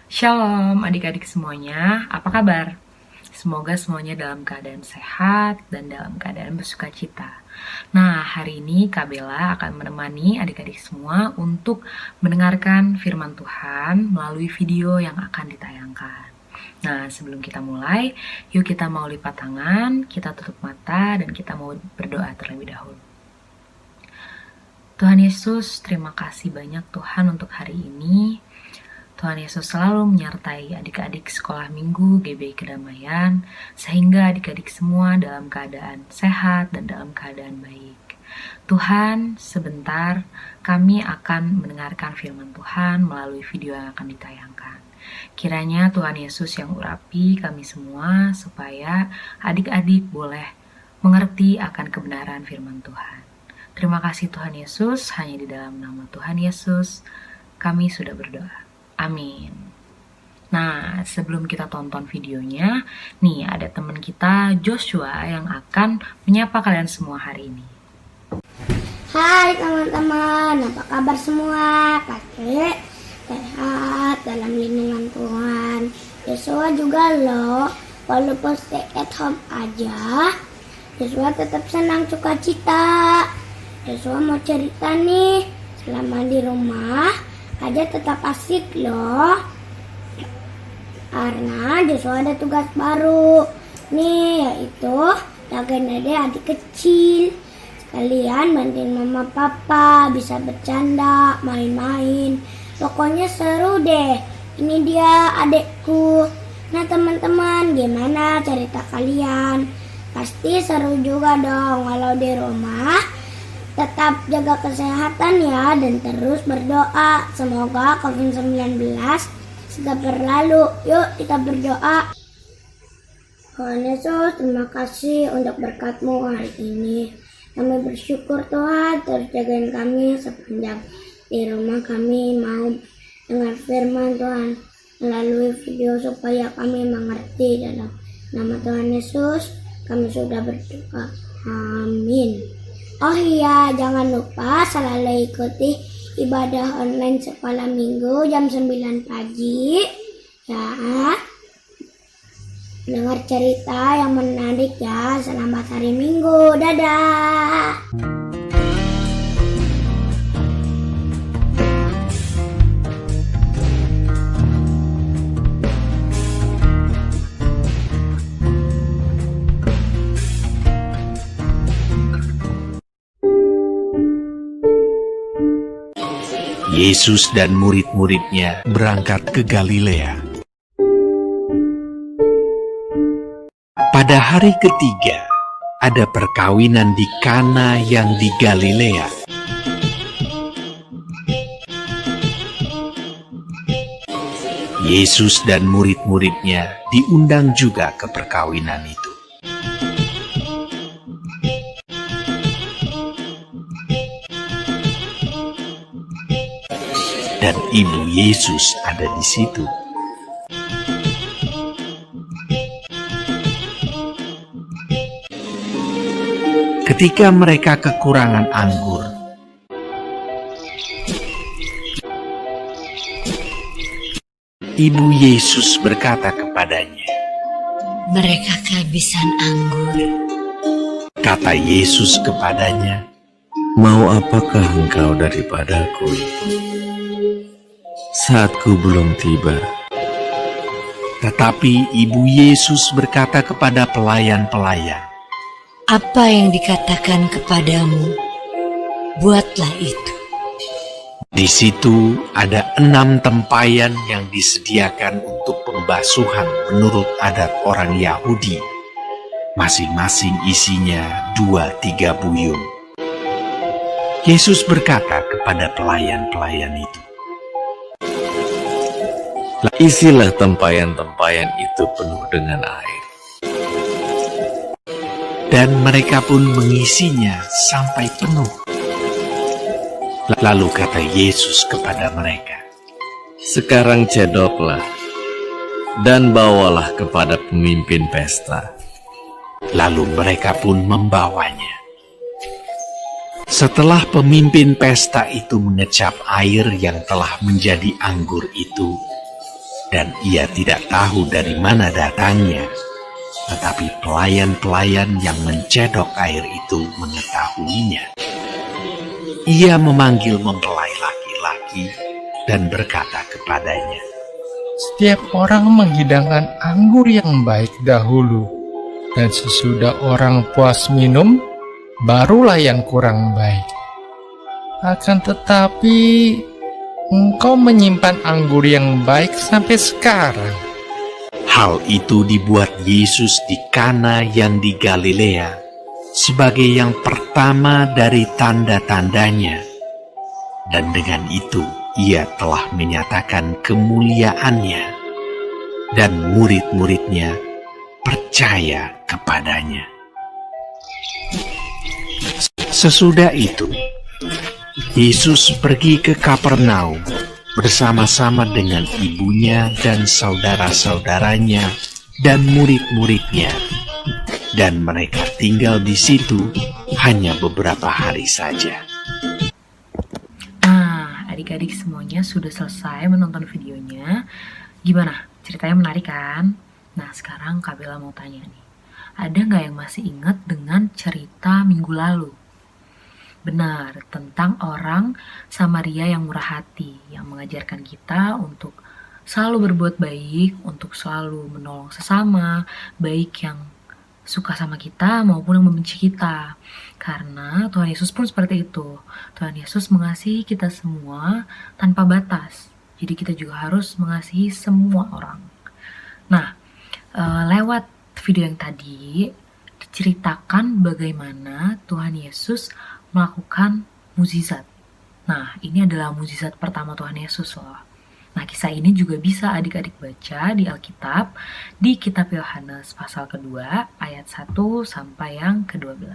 Shalom adik-adik semuanya, apa kabar? Semoga semuanya dalam keadaan sehat dan dalam keadaan bersuka cita. Nah, hari ini Kak Bella akan menemani adik-adik semua untuk mendengarkan firman Tuhan melalui video yang akan ditayangkan. Nah, sebelum kita mulai, yuk kita mau lipat tangan, kita tutup mata, dan kita mau berdoa terlebih dahulu. Tuhan Yesus, terima kasih banyak Tuhan untuk hari ini. Tuhan Yesus selalu menyertai adik-adik sekolah minggu GBI Kedamaian, sehingga adik-adik semua dalam keadaan sehat dan dalam keadaan baik. Tuhan, sebentar kami akan mendengarkan firman Tuhan melalui video yang akan ditayangkan. Kiranya Tuhan Yesus yang urapi kami semua, supaya adik-adik boleh mengerti akan kebenaran firman Tuhan. Terima kasih Tuhan Yesus, hanya di dalam nama Tuhan Yesus kami sudah berdoa. Amin. Nah, sebelum kita tonton videonya, nih ada teman kita Joshua yang akan menyapa kalian semua hari ini. Hai teman-teman, apa kabar semua? Kakek sehat dalam lindungan Tuhan. Joshua juga loh, walaupun stay at home aja, Joshua tetap senang sukacita. Joshua mau cerita nih, selama di rumah aja tetap asik loh, karena Joshua ada tugas baru nih, yaitu jagain adik kecil, sekalian bantuin mama papa, bisa bercanda, main-main, pokoknya seru deh. Ini dia adekku. Nah teman-teman, gimana cerita kalian? Pasti seru juga dong. Walau di rumah tetap jaga kesehatan ya, dan terus berdoa semoga COVID-19 segera berlalu. Yuk kita berdoa. Tuhan Yesus, terima kasih untuk berkat-Mu hari ini. Kami bersyukur Tuhan, terus jagain kami sepanjang di rumah. Kami mau dengar firman Tuhan melalui video supaya kami mengerti. Dalam nama Tuhan Yesus kami sudah berdoa. Amin. Oh iya, jangan lupa selalu ikuti ibadah online sekolah minggu jam 9 pagi. Ya, dengar cerita yang menarik ya. Selamat hari Minggu. Dadah. Yesus dan murid-muridnya berangkat ke Galilea. Pada hari ketiga, ada perkawinan di Kana yang di Galilea. Yesus dan murid-muridnya diundang juga ke perkawinan itu. Dan ibu Yesus ada di situ. Ketika mereka kekurangan anggur, ibu Yesus berkata kepadanya, "Mereka kehabisan anggur." Kata Yesus kepadanya, "Mau apakah engkau daripadaku, Ibu? Saatku belum tiba." Tetapi ibu Yesus berkata kepada pelayan-pelayan, Apa yang dikatakan kepadamu, buatlah itu. di situ ada 6 tempayan yang disediakan untuk pembasuhan menurut adat orang Yahudi. Masing-masing isinya 2-3 buyung. Yesus berkata kepada pelayan-pelayan itu, Isilah tempayan-tempayan itu penuh dengan air. dan mereka pun mengisinya sampai penuh. Lalu kata Yesus kepada mereka, Sekarang cedoklah dan bawalah kepada pemimpin pesta. Lalu mereka pun membawanya. Setelah pemimpin pesta itu mengecap air yang telah menjadi anggur itu, dan ia tidak tahu dari mana datangnya. Tetapi pelayan-pelayan yang mencedok air itu mengetahuinya. Ia memanggil mempelai laki-laki dan berkata kepadanya, Setiap orang menghidangkan anggur yang baik dahulu, dan sesudah orang puas minum, barulah yang kurang baik. Akan tetapi, engkau menyimpan anggur yang baik sampai sekarang. hal itu dibuat Yesus di Kana yang di Galilea sebagai yang pertama dari tanda-tandanya. Dan dengan itu ia telah menyatakan kemuliaannya, dan murid-muridnya percaya kepadanya. Sesudah itu, Yesus pergi ke Kapernaum bersama-sama dengan ibunya dan saudara-saudaranya dan murid-muridnya, dan mereka tinggal di situ hanya beberapa hari saja. Nah, adik-adik semuanya sudah selesai menonton videonya. Gimana? Ceritanya menarik kan? Nah, sekarang Kak Bella mau tanya nih. Ada nggak yang masih ingat dengan cerita minggu lalu? Benar, tentang orang Samaria yang murah hati, yang mengajarkan kita untuk selalu berbuat baik, untuk selalu menolong sesama, baik yang suka sama kita maupun yang membenci kita. Karena Tuhan Yesus pun seperti itu. Tuhan Yesus mengasihi kita semua tanpa batas. Jadi kita juga harus mengasihi semua orang. Nah, lewat video yang tadi diceritakan bagaimana Tuhan Yesus melakukan mukjizat. Nah, ini adalah mukjizat pertama Tuhan Yesus loh. Nah, kisah ini juga bisa adik-adik baca di Alkitab, di Kitab Yohanes pasal kedua, ayat 1 sampai yang ke-12.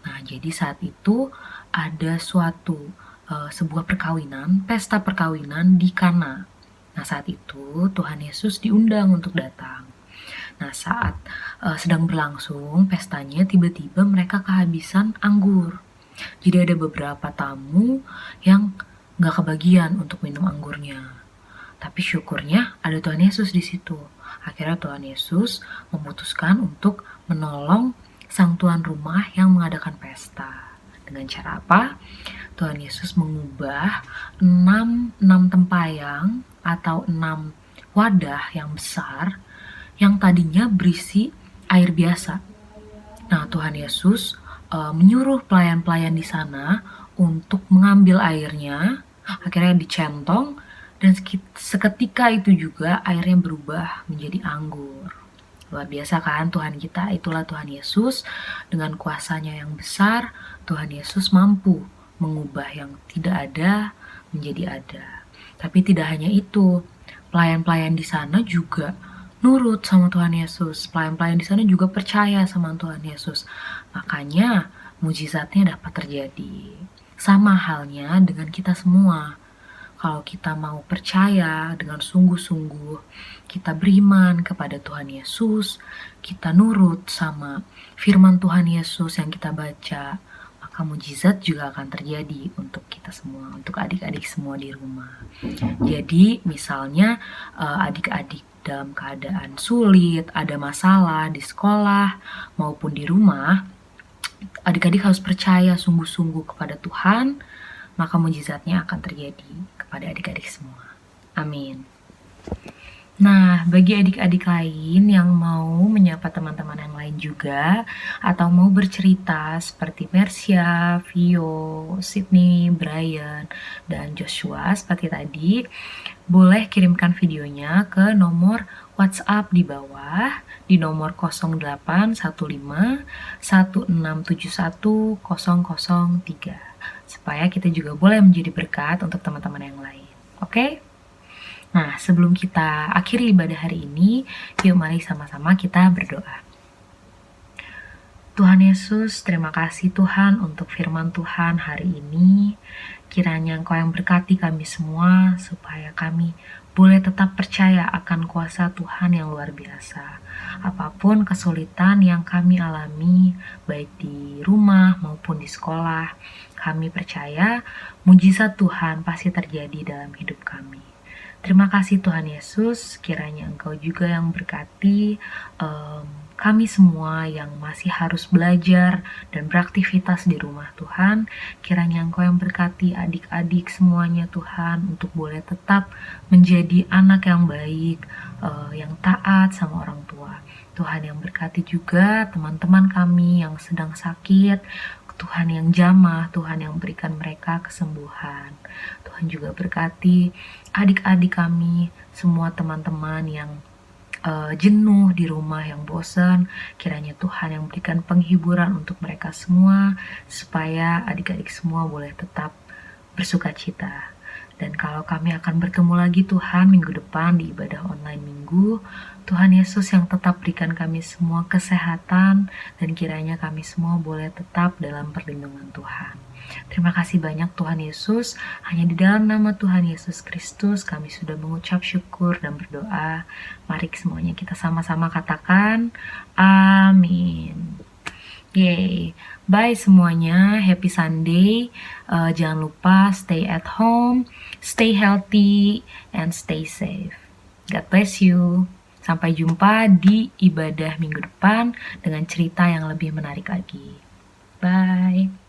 Nah, jadi saat itu ada sebuah perkawinan, pesta perkawinan di Kana. Nah, saat itu Tuhan Yesus diundang untuk datang. Nah, saat sedang berlangsung pestanya, tiba-tiba mereka kehabisan anggur. Jadi ada beberapa tamu yang gak kebagian untuk minum anggurnya. Tapi syukurnya ada Tuhan Yesus di situ. Akhirnya Tuhan Yesus memutuskan untuk menolong sang tuan rumah yang mengadakan pesta. Dengan cara apa? Tuhan Yesus mengubah 6 tempayang atau 6 wadah yang besar yang tadinya berisi air biasa. Nah, Tuhan Yesus menyuruh pelayan-pelayan di sana untuk mengambil airnya, akhirnya dicentong, dan seketika itu juga airnya berubah menjadi anggur. Luar biasa kan Tuhan kita? Itulah Tuhan Yesus. Dengan kuasanya yang besar, Tuhan Yesus mampu mengubah yang tidak ada menjadi ada. Tapi tidak hanya itu, pelayan-pelayan di sana juga nurut sama Tuhan Yesus. Pelayan-pelayan di sana juga percaya sama Tuhan Yesus. Makanya mukjizatnya dapat terjadi. Sama halnya dengan kita semua. Kalau kita mau percaya dengan sungguh-sungguh, kita beriman kepada Tuhan Yesus, kita nurut sama firman Tuhan Yesus yang kita baca, maka mukjizat juga akan terjadi untuk kita semua, untuk adik-adik semua di rumah. Jadi misalnya adik-adik dalam keadaan sulit, ada masalah di sekolah maupun di rumah, adik-adik harus percaya sungguh-sungguh kepada Tuhan, maka mukjizatnya akan terjadi kepada adik-adik semua. Amin. Nah, bagi adik-adik lain yang mau menyapa teman-teman yang lain juga, atau mau bercerita seperti Mercia, Vio, Sydney, Brian, dan Joshua seperti tadi, boleh kirimkan videonya ke nomor WhatsApp di bawah, di nomor 0815 1671 003, supaya kita juga boleh menjadi berkat untuk teman-teman yang lain. Oke? Nah, sebelum kita akhiri ibadah hari ini, yuk mari sama-sama kita berdoa. Tuhan Yesus, terima kasih Tuhan untuk firman Tuhan hari ini. Kiranya Engkau yang berkati kami semua, supaya kami boleh tetap percaya akan kuasa Tuhan yang luar biasa. Apapun kesulitan yang kami alami, baik di rumah maupun di sekolah, kami percaya mujizat Tuhan pasti terjadi dalam hidup kami. Terima kasih Tuhan Yesus, kiranya Engkau juga yang berkati kami semua yang masih harus belajar dan beraktivitas di rumah Tuhan. Kiranya Engkau yang berkati adik-adik semuanya Tuhan, untuk boleh tetap menjadi anak yang baik, yang taat sama orang tua. Tuhan yang berkati juga teman-teman kami yang sedang sakit, Tuhan yang jamah, Tuhan yang berikan mereka kesembuhan. Tuhan juga berkati adik-adik kami, semua teman-teman yang jenuh di rumah, yang bosan. Kiranya Tuhan yang berikan penghiburan untuk mereka semua, supaya adik-adik semua boleh tetap bersuka cita. Dan kalau kami akan bertemu lagi Tuhan minggu depan di ibadah online minggu, Tuhan Yesus yang tetap berikan kami semua kesehatan, dan kiranya kami semua boleh tetap dalam perlindungan Tuhan. Terima kasih banyak Tuhan Yesus. Hanya di dalam nama Tuhan Yesus Kristus kami sudah mengucap syukur dan berdoa. Mari semuanya kita sama-sama katakan amin. Yay. Bye semuanya, happy Sunday. Jangan lupa stay at home, stay healthy, and stay safe. God bless you. Sampai jumpa di ibadah minggu depan dengan cerita yang lebih menarik lagi. Bye.